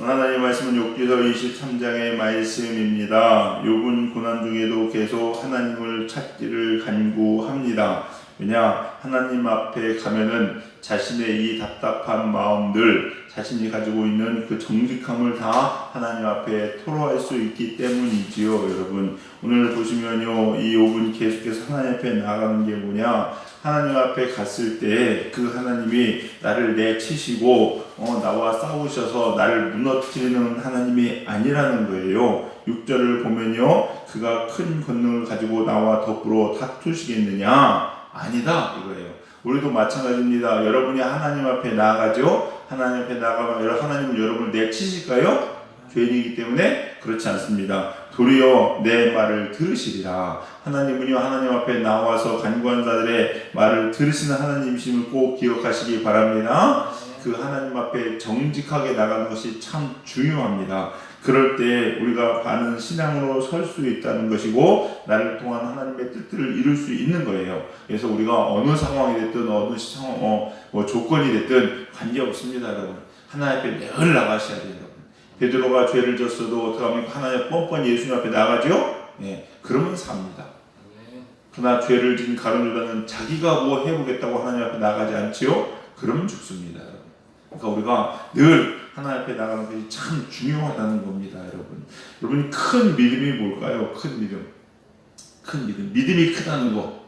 하나님 말씀은 욥기서 23장의 말씀입니다. 욥은 고난 중에도 계속 하나님을 찾기를 간구합니다. 왜냐? 하나님 앞에 가면은 자신의 이 답답한 마음들, 자신이 가지고 있는 그 정직함을 다 하나님 앞에 토로할 수 있기 때문이지요. 여러분, 오늘 보시면요, 이 욥은 계속해서 하나님 앞에 나아가는 게 뭐냐? 하나님 앞에 갔을 때 그 하나님이 나를 내치시고 나와 싸우셔서 나를 무너뜨리는 하나님이 아니라는 거예요. 6절을 보면요, 그가 큰 권능을 가지고 나와 더불어 다투시겠느냐? 아니다 이거예요. 우리도 마찬가지입니다. 여러분이 하나님 앞에 나아가죠. 하나님 앞에 나아가면 하나님은 여러분을 내치실까요? 죄인이기 때문에 그렇지 않습니다. 도리어 내 말을 들으시리라. 하나님은요, 하나님 앞에 나와서 간구한 자들의 말을 들으시는 하나님이심을 꼭 기억하시기 바랍니다. 그 하나님 앞에 정직하게 나가는 것이 참 중요합니다. 그럴 때 우리가 바른 신앙으로 설 수 있다는 것이고, 나를 통한 하나님의 뜻들을 이룰 수 있는 거예요. 그래서 우리가 어느 상황이 됐든 어느 조건이 됐든 관계없습니다. 여러분, 하나님 앞에 늘 나가셔야 돼요. 여러분, 베드로가 죄를 졌어도 어떻게 하면 하나님 뻔뻔히 예수님 앞에 나가죠? 네, 그러면 삽니다. 그러나 죄를 지은 가룟 유다는 자기가 뭐 해보겠다고 하나님 앞에 나가지 않지요? 그러면 죽습니다. 그러니까 우리가 늘 하나님 앞에 나가는 것이 참 중요하다는 겁니다. 여러분 큰 믿음이 뭘까요? 큰 믿음. 믿음이 크다는 거.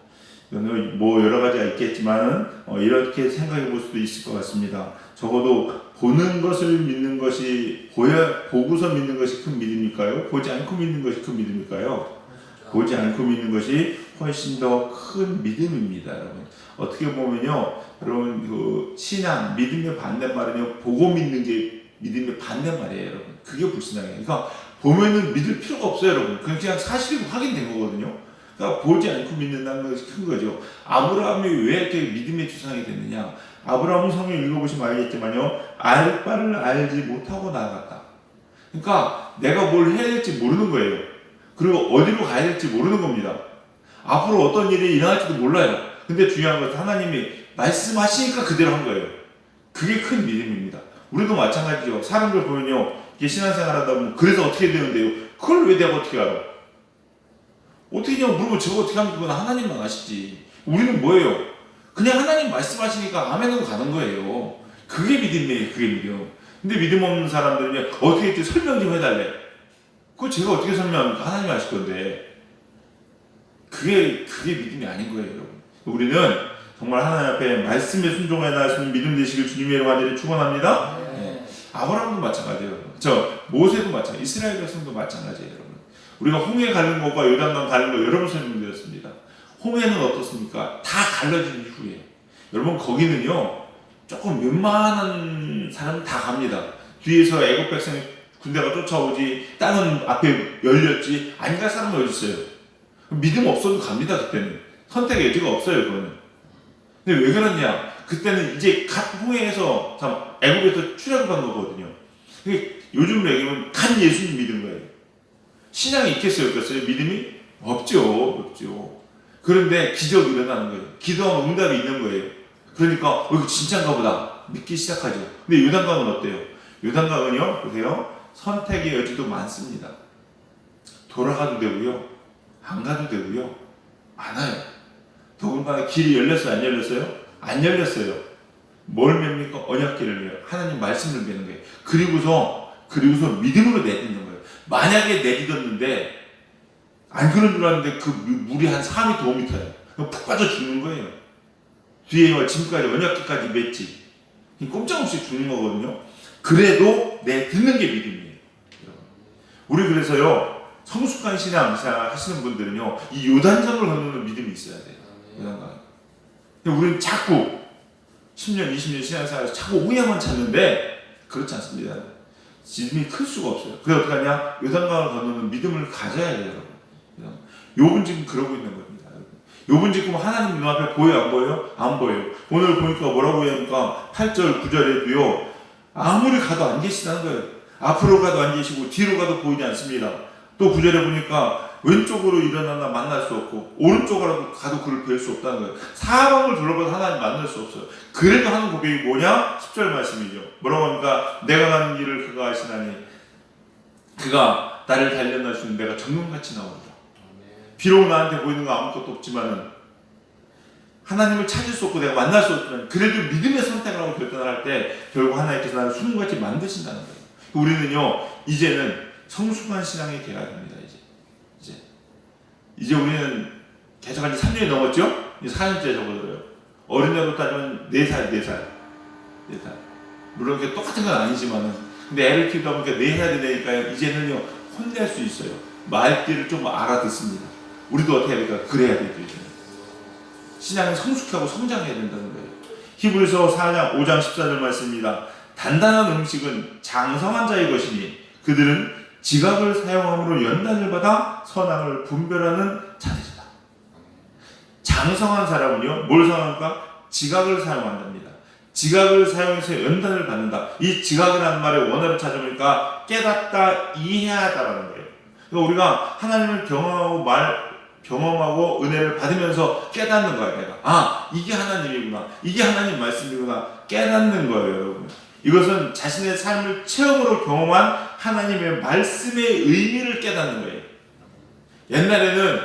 뭐 여러 가지가 있겠지만은 이렇게 생각해 볼 수도 있을 것 같습니다. 적어도 보는 것을 믿는 것이 보고서 믿는 것이 큰 믿음일까요? 보지 않고 믿는 것이 큰 믿음일까요? 보지 않고 믿는 것이 훨씬 더 큰 믿음입니다. 여러분, 어떻게 보면요, 여러분, 그 신앙, 믿음의 반대말은요, 보고 믿는 게 믿음의 반대말이에요. 여러분, 그게 불신앙이에요. 그러니까 보면은 믿을 필요가 없어요. 여러분, 그냥 사실이 확인된 거거든요. 그러니까 보지 않고 믿는다는 것이 큰 거죠. 아브라함이 왜 이렇게 믿음의 조상이 됐느냐? 아브라함은 성경 읽어보시면 알겠지만요, 알 바를 알지 못하고 나아갔다. 그러니까 내가 뭘 해야 될지 모르는 거예요. 그리고 어디로 가야 될지 모르는 겁니다. 앞으로 어떤 일이 일어날지도 몰라요. 근데 중요한 것은 하나님이 말씀하시니까 그대로 한 거예요. 그게 큰 믿음입니다. 우리도 마찬가지죠. 사람들 보면요, 이게 신앙생활 하다 보면 그래서 어떻게 되는데요? 그걸 왜 내가 어떻게 알아? 어떻게냐고 물어보면 저거 어떻게 하면 그건 하나님만 아시지. 우리는 뭐예요? 그냥 하나님 말씀하시니까 아멘으로 가는 거예요. 그게 믿음이에요. 그게 믿음. 근데 믿음 없는 사람들은 어떻게 했지? 설명 좀 해달래. 그거 제가 어떻게 설명합니까? 하나님이 아실 건데. 그게 믿음이 아닌 거예요, 여러분. 우리는 정말 하나님 앞에 말씀에 순종해 나가시는 믿음 되시길 주님의 이름으로 간절히 축원합니다. 네. 아브라함도 마찬가지예요. 모세도 마찬가지, 이스라엘 백성도 마찬가지예요, 여러분. 우리가 홍해 가는 것과 요단강 가는 거 여러 번 설명드렸습니다. 홍해는 어떻습니까? 다 갈라진 이후에. 여러분, 거기는요, 조금 웬만한 사람 다 갑니다. 뒤에서 애국 백성이 군대가 쫓아오지, 땅은 앞에 열렸지, 안 갈 사람은 어디 있어요? 믿음 없어도 갑니다. 그때는 선택의 여지가 없어요. 그거는. 근데 왜 그러냐? 그때는 이제 갓 홍해에서 애국에서 출애굽 한 거거든요. 요즘으로 얘기하면 간 예수님 믿은 거예요. 신앙이 있겠어요, 없겠어요? 믿음이 없죠. 그런데 기적이 일어나는 거예요. 기도하면 응답이 있는 거예요. 그러니까 이거 진짜인가 보다 믿기 시작하죠. 근데 요단강은 어때요? 요단강은요, 보세요, 선택의 여지도 많습니다. 돌아가도 되고요, 안 가도 되고요, 많아요. 더군다나 길이 열렸어요, 안 열렸어요? 안 열렸어요. 뭘 맵니까? 언약궤를 매요. 하나님 말씀을 매는 거예요. 그리고서 믿음으로 내딛는 거예요. 만약에 내딛었는데 안 그런 줄 알았는데 그 물이 한 4m, 5m예요. 푹 빠져 죽는 거예요. 뒤에 지금까지 언약궤까지 맸지. 꼼짝없이 죽는 거거든요. 그래도 내딛는 게 믿음이에요. 우리 그래서요, 성숙한 신앙 하시는 분들은요, 이 요단강을 건너는 믿음이 있어야 돼요. 요단강. 근데 우리는 자꾸 10년, 20년 신앙생활에서 자꾸 오해만 찾는데 그렇지 않습니다. 믿음이 클 수가 없어요. 그래서 어떻게 하냐? 요단강을 건너는 믿음을 가져야 돼요, 여러분. 욥은 지금 그러고 있는 겁니다. 욥은 지금 하나님 눈앞에 보여요, 안 보여요? 안 보여요. 오늘 보니까 뭐라고 하니까 8절, 9절에도요, 아무리 가도 안 계시다는 거예요. 앞으로 가도 안 계시고 뒤로 가도 보이지 않습니다. 또 9절에 보니까 왼쪽으로 일어나나 만날 수 없고 오른쪽으로 가도 그를 뵐 수 없다는 거예요. 사방을 둘러봐도 하나님 만날 수 없어요. 그래도 하는 고백이 뭐냐? 10절 말씀이죠. 뭐라고 합니까? 내가 가는 길을 그가 아시나니 그가 나를 단련하시는 내가 정금같이 나오리라. 비록 나한테 보이는 거 아무것도 없지만은 하나님을 찾을 수 없고 내가 만날 수 없지만 그래도 믿음의 선택을 하고 결단을 할 때 결국 하나님께서 나를 수금같이 만드신다는 거예요. 우리는요 이제는 성숙한 신앙이 돼야 됩니다. 이제 우리는 개척한 지 3년이 넘었죠? 이제 4년째 접어들어요. 어린애로 따지면 4살. 물론 그게 똑같은 건 아니지만은 근데 애를 키우다 보니까 4살이 되니까 이제는요 혼낼 수 있어요. 말귀를 좀 알아듣습니다. 우리도 어떻게 해야 될까? 그래야 되죠. 이제는. 신앙이 성숙하고 성장해야 된다는 거예요. 히브리서 4장 5장 14절 말씀입니다. 단단한 음식은 장성한 자의 것이니 그들은 지각을 사용함으로 연단을 받아 선악을 분별하는 자들이다. 장성한 사람은요 뭘 사용할까? 지각을 사용한답니다. 지각을 사용해서 연단을 받는다. 이 지각이라는 말의 원어를 찾아보니까 깨닫다, 이해하다라는 거예요. 그러니까 우리가 하나님을 경험하고 은혜를 받으면서 깨닫는 거야. 내가 이게 하나님이구나, 이게 하나님 말씀이구나 깨닫는 거예요. 여러분, 이것은 자신의 삶을 체험으로 경험한 하나님의 말씀의 의미를 깨닫는 거예요. 옛날에는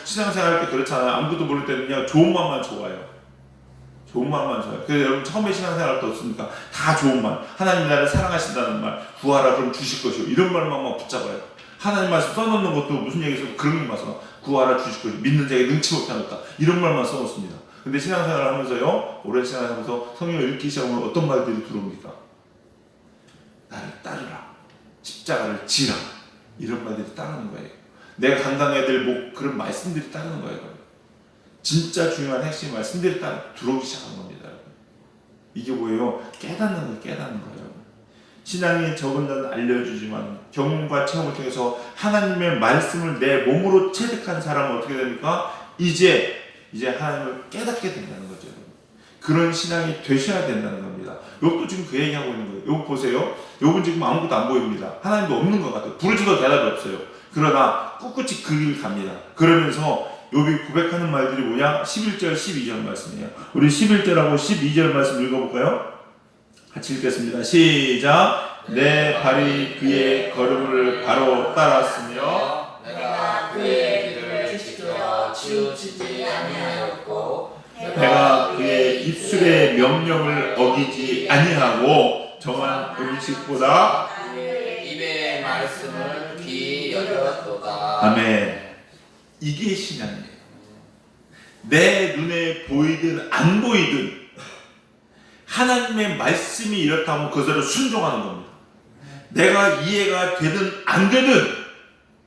신앙생활 할 때 그렇잖아요. 아무것도 모를 때는 그냥 좋은 말만 좋아요. 좋은 말만 좋아요. 그래서 여러분 처음에 신앙생활 할 때 없습니까? 다 좋은 말. 하나님 나를 사랑하신다는 말, 구하라 그럼 주실 것이요. 이런 말만 막 붙잡아요. 하나님 말씀 써놓는 것도 무슨 얘기에서 그런 말만 써. 구하라 주실 것이요. 믿는 자에게 능치 못하겠다. 이런 말만 써놓습니다. 근데 신앙생활을 하면서요, 오랜 신앙을 하면서 성경을 읽기 시작하면 어떤 말들이 들어옵니까? 나를 따르라. 십자가를 지라. 이런 말들이 따르는 거예요. 내가 감당해야 될 그런 말씀들이 따르는 거예요. 진짜 중요한 핵심 말씀들이 들어오기 시작한 겁니다. 여러분. 이게 뭐예요? 깨닫는 거예요. 신앙이 적은 자는 알려주지만 경험과 체험을 통해서 하나님의 말씀을 내 몸으로 체득한 사람은 어떻게 됩니까? 이제 하나님을 깨닫게 된다는 거죠. 그런 신앙이 되셔야 된다는 겁니다. 욥도 지금 그 얘기하고 있는 거예요. 욥 보세요. 욥은 지금 아무것도 안 보입니다. 하나님도 없는 것 같아요. 부르짖어도 대답이 없어요. 그러나 꿋꿋이 그 길 갑니다. 그러면서 욥이 고백하는 말들이 뭐냐? 11절, 12절 말씀이에요. 우리 11절하고 12절 말씀 읽어볼까요? 같이 읽겠습니다. 시작. 내 발이 그의 걸음을 바로 따랐으며 내가 그의 길을 지켜 치우치지 아니하였고 내가 그의 입술의 명령을 어기지 아니하고 정한 음식보다 그의 입의 말씀을 귀히 여겼도다. 아멘. 이게 신앙이에요. 내 눈에 보이든 안 보이든 하나님의 말씀이 이렇다면 그것을 순종하는 겁니다. 내가 이해가 되든 안 되든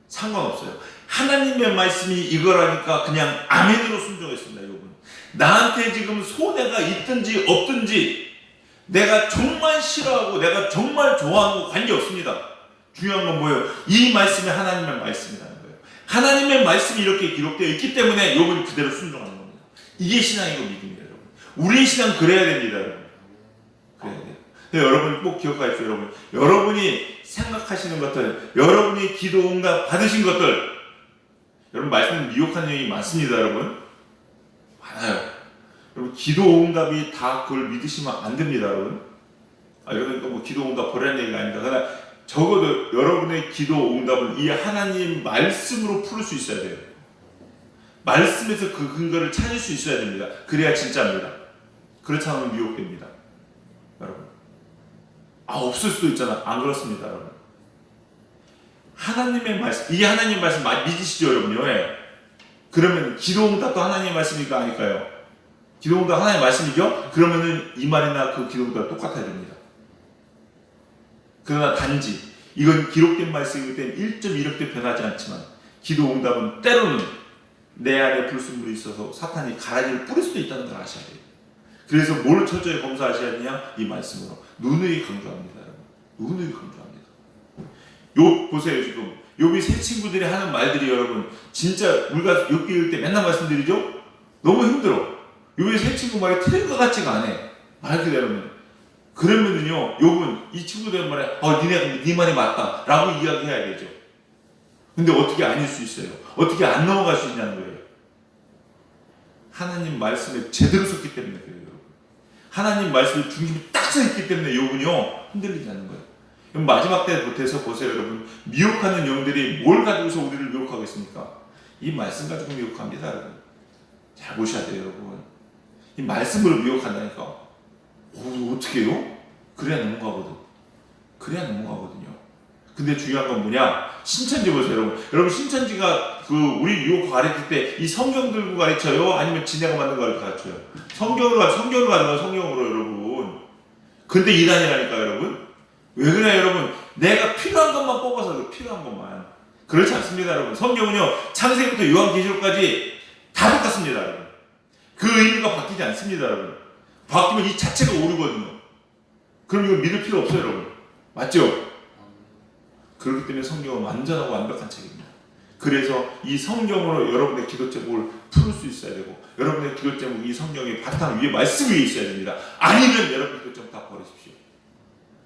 상관없어요. 하나님의 말씀이 이거라니까 그냥 아멘으로 순종했습니다. 여러분, 나한테 지금 손해가 있든지 없든지 내가 정말 싫어하고 내가 정말 좋아하는 거 관계없습니다. 중요한 건 뭐예요? 이 말씀이 하나님의 말씀이라는 거예요. 하나님의 말씀이 이렇게 기록되어 있기 때문에 욥은 그대로 순종하는 겁니다. 이게 신앙이고 믿음이에요. 여러분, 우리의 신앙 그래야 됩니다. 여러분, 그래야 돼요. 여러분 꼭 기억하십시오. 여러분이 생각하시는 것들, 여러분이 기도 응답 받으신 것들, 여러분 말씀은 미혹한 내용이 많습니다. 여러분 많아요. 여러분 기도 응답이 다 그걸 믿으시면 안 됩니다. 여러분. 여러분 뭐 기도 응답 버리는 얘기가 아닙니다. 그러나 적어도 여러분의 기도 응답은 이 하나님 말씀으로 풀을 수 있어야 돼요. 말씀에서 그 근거를 찾을 수 있어야 됩니다. 그래야 진짜입니다. 그렇지 않으면 미혹됩니다. 여러분, 없을 수도 있잖아. 안 그렇습니다. 여러분, 하나님의 말씀, 이게 하나님 말씀 믿으시죠 여러분요? 예. 그러면 기도응답도 하나님의 말씀일까 아닐까요? 기도응답 하나님의 말씀이죠? 그러면은 이 말이나 그 기도응답 똑같아야 됩니다. 그러나 단지 이건 기록된 말씀이기 때문에 1.1억도 변하지 않지만 기도응답은 때로는 내 안에 불순물이 있어서 사탄이 가라지를 뿌릴 수도 있다는 걸 아셔야 돼요. 그래서 뭘 철저히 검사하셔야 되냐? 이 말씀으로 누누이 강조합니다. 여러분, 누누이 강조합니다. 욥 보세요. 지금 욥이 세 친구들이 하는 말들이 여러분 진짜 우리가 욥기 읽을 때 맨날 말씀드리죠? 너무 힘들어. 욥의 세 친구 말이 틀린 것 같지가 않아. 말 그대로는. 그러면은요 욥은 이 친구들 말에 네 말이 맞다 라고 이야기해야 되죠. 근데 어떻게 아닐 수 있어요? 어떻게 안 넘어갈 수 있냐는 거예요. 하나님 말씀에 제대로 섰기 때문에 그래요. 여러분. 하나님 말씀에 중심이 딱 서 있기 때문에 욥은요 흔들리지 않는 거예요. 그럼 마지막 때 돼서 보세요, 여러분. 미혹하는 영들이 뭘 가지고서 우리를 미혹하겠습니까? 이 말씀 가지고 미혹합니다, 여러분. 잘 보셔야 돼요, 여러분. 이 말씀으로 미혹한다니까. 어떻게 해요? 그래야 넘어가거든. 그래야 넘어가거든요. 근데 중요한 건 뭐냐? 신천지 보세요, 여러분. 여러분, 신천지가 우리 유혹 가르칠 때 이 성경 들고 가르쳐요? 아니면 지네가 만든 거 가르쳐요? 성경으로 가져가요, 성경으로, 여러분. 근데 이단이라니까, 여러분. 왜 그래요, 여러분? 내가 필요한 것만 뽑아서 그래, 필요한 것만. 그렇지 않습니다, 여러분. 성경은요, 창세기부터 요한계시록까지 다 똑같습니다, 여러분. 그 의미가 바뀌지 않습니다, 여러분. 바뀌면 이 자체가 오르거든요. 그럼 이거 믿을 필요 없어요, 여러분. 맞죠? 그렇기 때문에 성경은 완전하고 완벽한 책입니다. 그래서 이 성경으로 여러분의 기도 제목을 풀을 수 있어야 되고, 여러분의 기도 제목 이 성경의 바탕 위에 말씀 위에 있어야 됩니다. 아니면 여러분 기도 제목 다 버리십시오.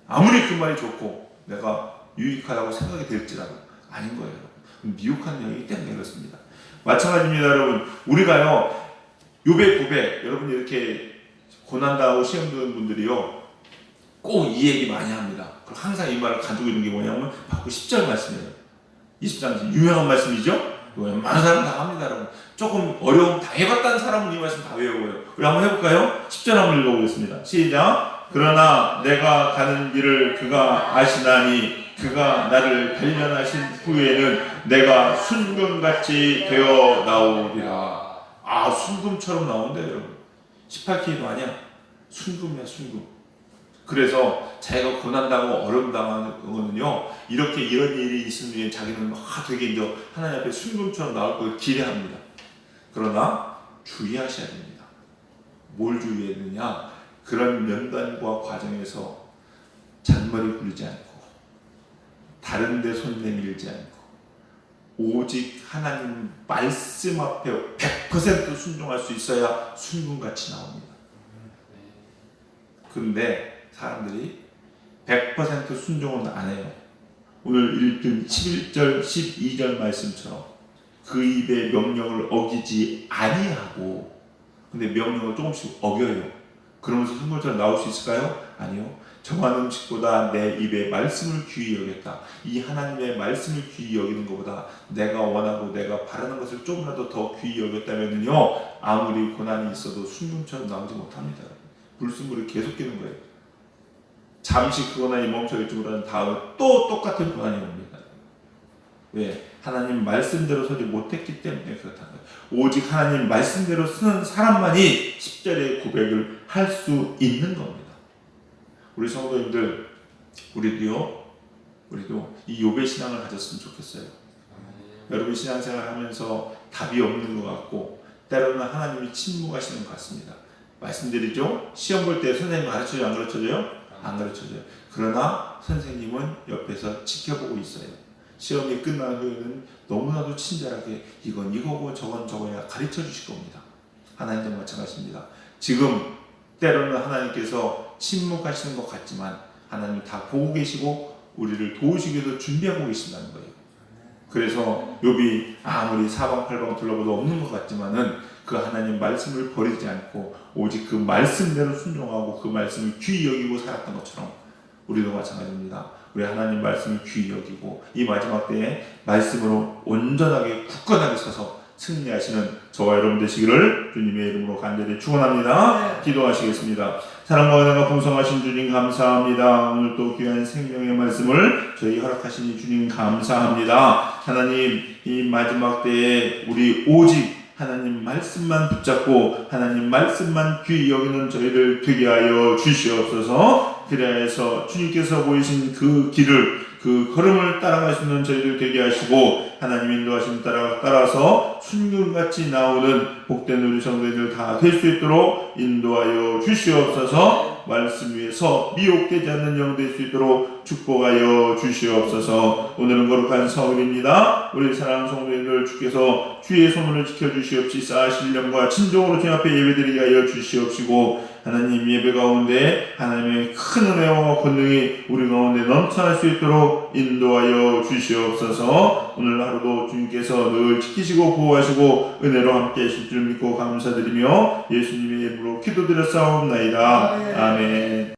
아무리 그 말이 좋고 내가 유익하다고 생각이 될지라도 아닌 거예요. 미혹한 영이기 때문에 그렇습니다. 마찬가지입니다, 여러분. 우리가요 욥의 고백, 여러분이 이렇게 고난당하고 시험 드는 분들이요 꼭 이 얘기 많이 합니다. 그리고 항상 이 말을 가지고 있는 게 뭐냐면 바로 10절 말씀이에요. 20장 유명한 말씀이죠. 많은 사람 다 합니다, 여러분. 조금 어려움 다 해봤다는 사람은 이 말씀 다 외우고요. 우리 한번 해볼까요? 10절 한번 읽어보겠습니다. 시작. 그러나 내가 가는 길을 그가 아시나니 그가 나를 발견하신 후에는 내가 순금같이 되어 나오리라. 아, 순금처럼 나온대요, 여러분. 18K도 아니야. 순금이야, 순금. 그래서 자기가 고난당하고 어려움당하는 거는요, 이렇게 이런 일이 있은 중에 자기는 되게 이제 하나님 앞에 순금처럼 나올 걸 기대합니다. 그러나 주의하셔야 됩니다. 뭘 주의해야 되냐? 그런 면단과 과정에서 잔머리 굴리지 않고 다른 데 손 내밀지 않고 오직 하나님 말씀 앞에 100% 순종할 수 있어야 순금같이 나옵니다. 그런데 사람들이 100% 순종은 안 해요. 오늘 읽은 11절, 12절 말씀처럼 그 입의 명령을 어기지 아니하고, 근데 명령을 조금씩 어겨요. 그러면서 순금처럼 나올 수 있을까요? 아니요. 정한 음식보다 내 입의 말씀을 귀히 여겼다. 이 하나님의 말씀을 귀히 여기는 것보다 내가 원하고 내가 바라는 것을 조금이라도 더 귀히 여겼다면요, 아무리 고난이 있어도 순금처럼 나오지 못합니다. 불순물이 계속 끼는 거예요. 잠시 그 고난이 멈춰있지 못한 다음에 또 똑같은 고난이 옵니다. 왜? 하나님 말씀대로 서지 못했기 때문에 그렇다는 거예요. 오직 하나님 말씀대로 쓰는 사람만이 10절의 고백을 할 수 있는 겁니다. 우리 성도님들, 우리도 이 욥의 신앙을 가졌으면 좋겠어요. 여러분 신앙생활 하면서 답이 없는 것 같고 때로는 하나님이 침묵하시는 것 같습니다. 말씀드리죠. 시험 볼 때 선생님 가르쳐줘요? 안 가르쳐줘요? 안 가르쳐줘요. 그러나 선생님은 옆에서 지켜보고 있어요. 시험이 끝난 후에는 너무나도 친절하게 이건 이거고 저건 저거야 가르쳐 주실 겁니다. 하나님도 마찬가지입니다. 지금 때로는 하나님께서 침묵하시는 것 같지만 하나님 다 보고 계시고 우리를 도우시기 위해서 준비하고 계신다는 거예요. 그래서 욥이 아무리 사방팔방 둘러봐도 없는 것 같지만은 그 하나님 말씀을 버리지 않고 오직 그 말씀대로 순종하고 그 말씀을 귀히 여기고 살았던 것처럼 우리도 마찬가지입니다. 우리 하나님 말씀을 귀히 여기고 이 마지막 때에 말씀으로 온전하게 굳건하게 서서 승리하시는 저와 여러분 되시기를 주님의 이름으로 간절히 축원합니다. 기도하시겠습니다. 사랑과 은혜가 풍성하신 주님 감사합니다. 오늘 또 귀한 생명의 말씀을 저희 허락하시니 주님 감사합니다. 하나님 이 마지막 때에 우리 오직 하나님 말씀만 붙잡고 하나님 말씀만 귀히 여기는 저희를 되게 하여 주시옵소서. 그래서 주님께서 보이신 그 길을 그 걸음을 따라갈 수 있는 저희들 되게 하시고 하나님 인도하심 따라서 순금같이 나오는 복된 우리 성도들 다 될 수 있도록 인도하여 주시옵소서. 말씀 위에서 미혹되지 않는 영 될 수 있도록 축복하여 주시옵소서. 오늘은 거룩한 성일입니다. 우리 사랑하는 성도님들 주께서 주의 소문을 지켜주시옵시사 신령과 진정으로 주님 앞에 예배드리게 하여 주시옵시고 하나님 예배 가운데 하나님의 큰 은혜와 권능이 우리 가운데 넘쳐날 수 있도록 인도하여 주시옵소서. 오늘 하루도 주님께서 늘 지키시고 보호하시고 은혜로 함께 하실 줄 믿고 감사드리며 예수님의 이름으로 기도드렸사옵나이다. 아멘.